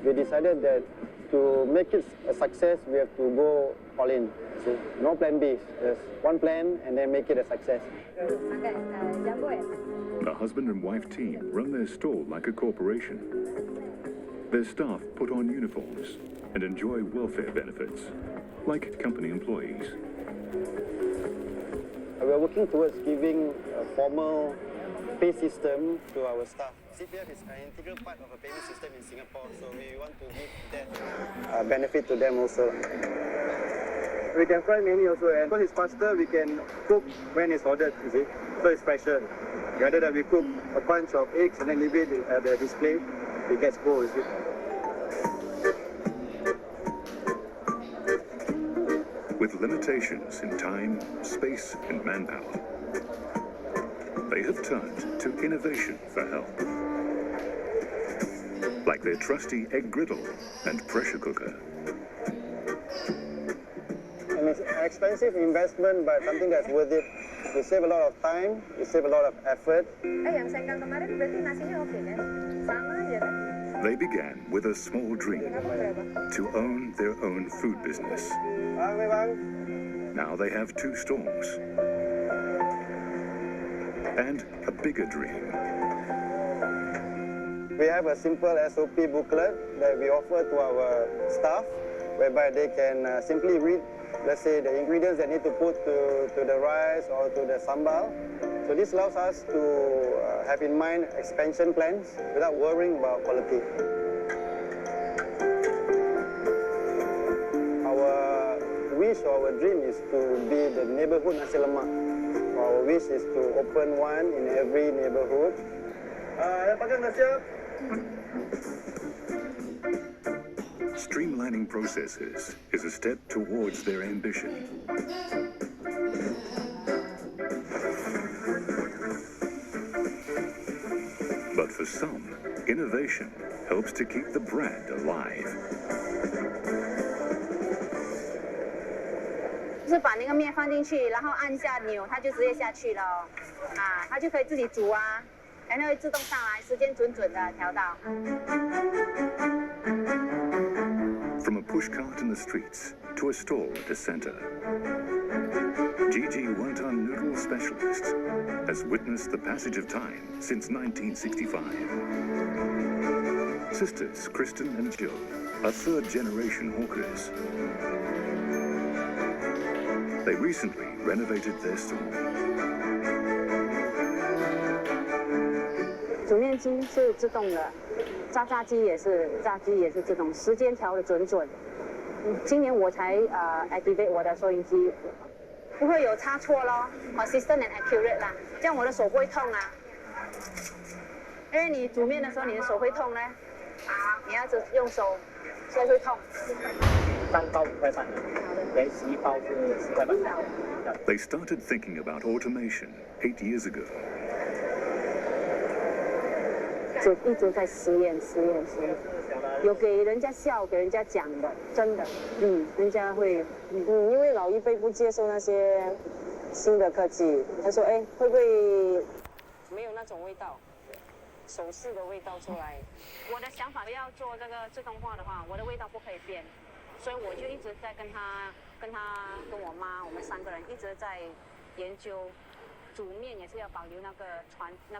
we decided that to make it a success, we have to go all in. See, no plan B. Just one plan and then make it a success. The husband and wife team run their stall like a corporation. Their staff put on uniforms and enjoy welfare benefits, like company employees. We are working towards giving a formal pay system to our staff. CPF is an integral part of a payment system in Singapore, so we want to give that benefit to them also. We can fry many also, and because it's faster, we can cook when it's ordered, you see. So it's fresher. Rather than we cook a bunch of eggs and then leave it at the display, it gets cold, you see. With limitations in time, space, and manpower, they have turned to innovation for help. Like their trusty egg griddle and pressure cooker. And it's an expensive investment, but something that's worth it. You save a lot of time, you save a lot of effort. They began with a small dream, to own their own food business. Now they have 2 stalls. And a bigger dream. We have a simple SOP booklet that we offer to our staff, whereby they can simply read, let's say, the ingredients they need to put to the rice or to the sambal. So this allows us to have in mind expansion plans without worrying about quality. Our wish or our dream is to be the neighborhood nasi lemak. Our wish is to open one in every neighborhood. Streamlining processes is a step towards their ambition. But for some, innovation helps to keep the brand alive. 就是把那个面放进去，然后按下钮，它就直接下去了，啊，它就可以自己煮啊，然后会自动上来，时间准准的调到。From a push cart in the streets to a stall at the center, Gigi Wonton Noodle Specialist has witnessed the passage of time since 1965. Sisters Kristen and Jill are third-generation hawkers. They recently renovated their stall. 煮面机是自动的，炸鸡也是自动，时间调的准。今年我才activate 我的收音机，不会有差错咯 ，consistent and accurate 啦，这样我的手不会痛啊。因为你煮面的时候，你的手会痛呢，你要只用手，所以会痛。3包5块半，连11包是10块半。They started thinking about automation 8 years ago. 一直在实验，有给人家笑，给人家讲的，真的，人家会，因为老一辈不接受那些新的科技，他说，哎，会不会没有那种味道，手势的味道出来？我的想法要做这个自动化的话，我的味道不可以变，所以我就一直在跟我妈，我们3个人一直在研究，煮面也是要保留那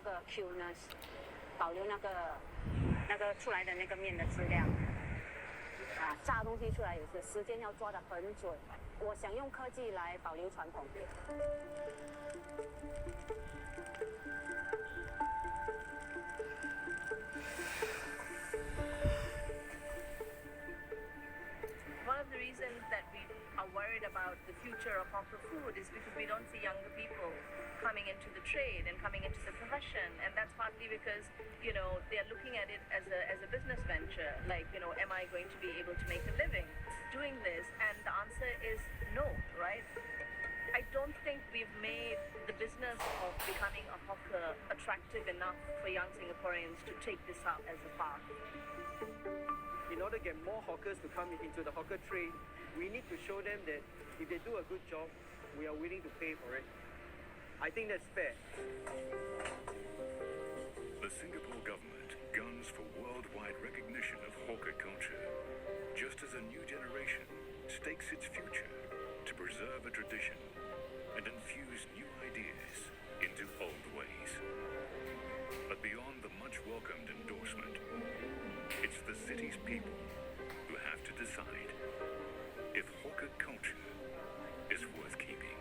个 cuteness。保留那个出来的那个面的质量，炸东西出来也是时间要抓得很准。我想用科技来保留传统。One of the reasons that we are worried about the future of hawker food is because we don't see younger people coming into the trade and coming into the profession, and that's partly because they're looking at it as a business venture, like am I going to be able to make a living doing this? And the answer is no, right? I don't think we've made the business of becoming a hawker attractive enough for young Singaporeans to take this up as a path. In order to get more hawkers to come into the hawker trade, we need to show them that if they do a good job, we are willing to pay for it. I think that's fair. The Singapore government guns for worldwide recognition of hawker culture, just as a new generation stakes its future to preserve a tradition and infuse new ideas into old ways. But beyond the much-welcomed endorsement, it's the city's people who have to decide if hawker culture is worth keeping.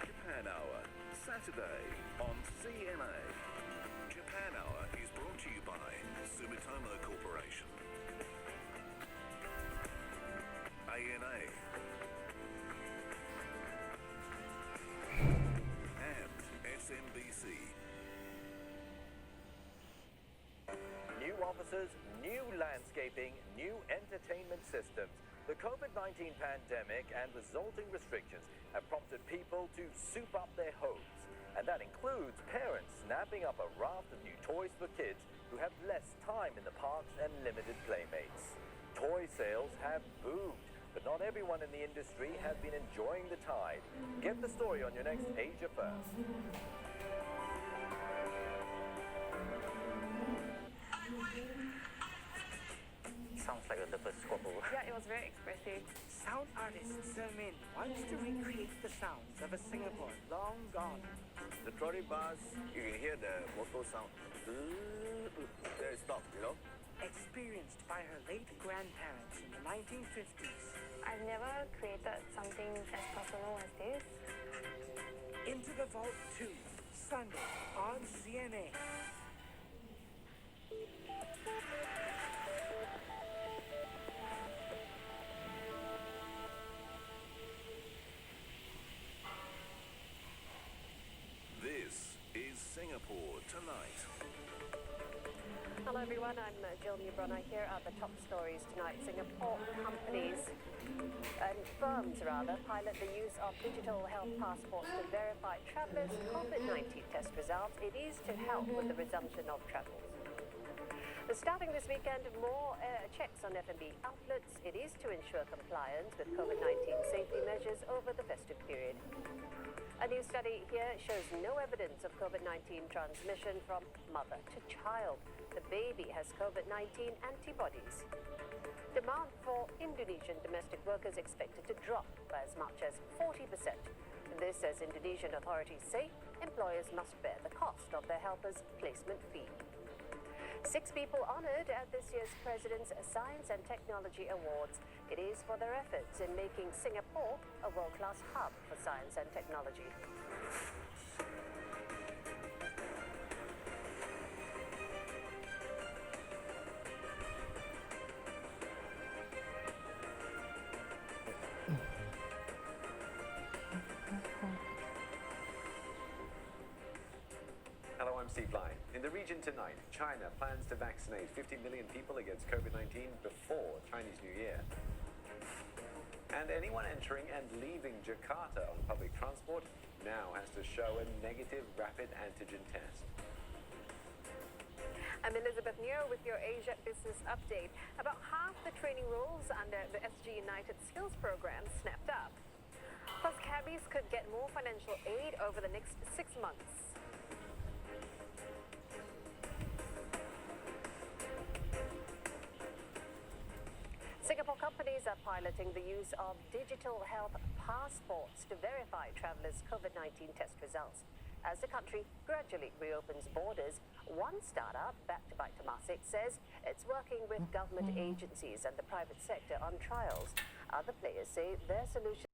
Japan Hour, Saturday on CNA. Japan Hour is brought to you by Sumitomo Corporation, ANA, and SMBC. New offices, new landscaping, new entertainment systems. The COVID-19 pandemic and resulting restrictions have prompted people to soup up their homes. And that includes parents snapping up a raft of new toys for kids who have less time in the parks and limited playmates. Toy sales have boomed, but not everyone in the industry has been enjoying the tide. Get the story on your next Asia First. Sounds like a double squabble. Yeah, it was very expressive. Sound artist Selmin wants to recreate the sounds of a Singapore long gone. The trolley bus, you can hear the motor sound. There it stops, you know? Experienced by her late grandparents in the 1950s. I've never created something as personal as this. Into the Vault 2, Sunday on CNA. This is Singapore Tonight. Hello everyone, I'm Jill Newbronner. Here are the top stories tonight. Singapore companies and firms pilot the use of digital health passports to verify travellers' COVID-19 test results. It is to help with the resumption of travel. Starting this weekend, more checks on F&B outlets. It is to ensure compliance with COVID-19 safety measures over the festive period. A new study here shows no evidence of COVID-19 transmission from mother to child. The baby has COVID-19 antibodies. Demand for Indonesian domestic workers expected to drop by as much as 40%. This as Indonesian authorities say employers must bear the cost of their helpers' placement fee. 6 people honoured at this year's President's Science and Technology Awards. It is for their efforts in making Singapore a world-class hub for science and technology. Hello, I'm Steve Lai. In the region tonight, China plans to vaccinate 50 million people against COVID-19 before Chinese New Year. And anyone entering and leaving Jakarta on public transport now has to show a negative rapid antigen test. I'm Elizabeth Neo with your Asia Business Update. About half the training roles under the SG United Skills Program snapped up. Plus, cabbies could get more financial aid over the next 6 months. Singapore companies are piloting the use of digital health passports to verify travellers' COVID-19 test results. As the country gradually reopens borders, one startup, backed by Temasek, says it's working with government agencies and the private sector on trials. Other players say their solution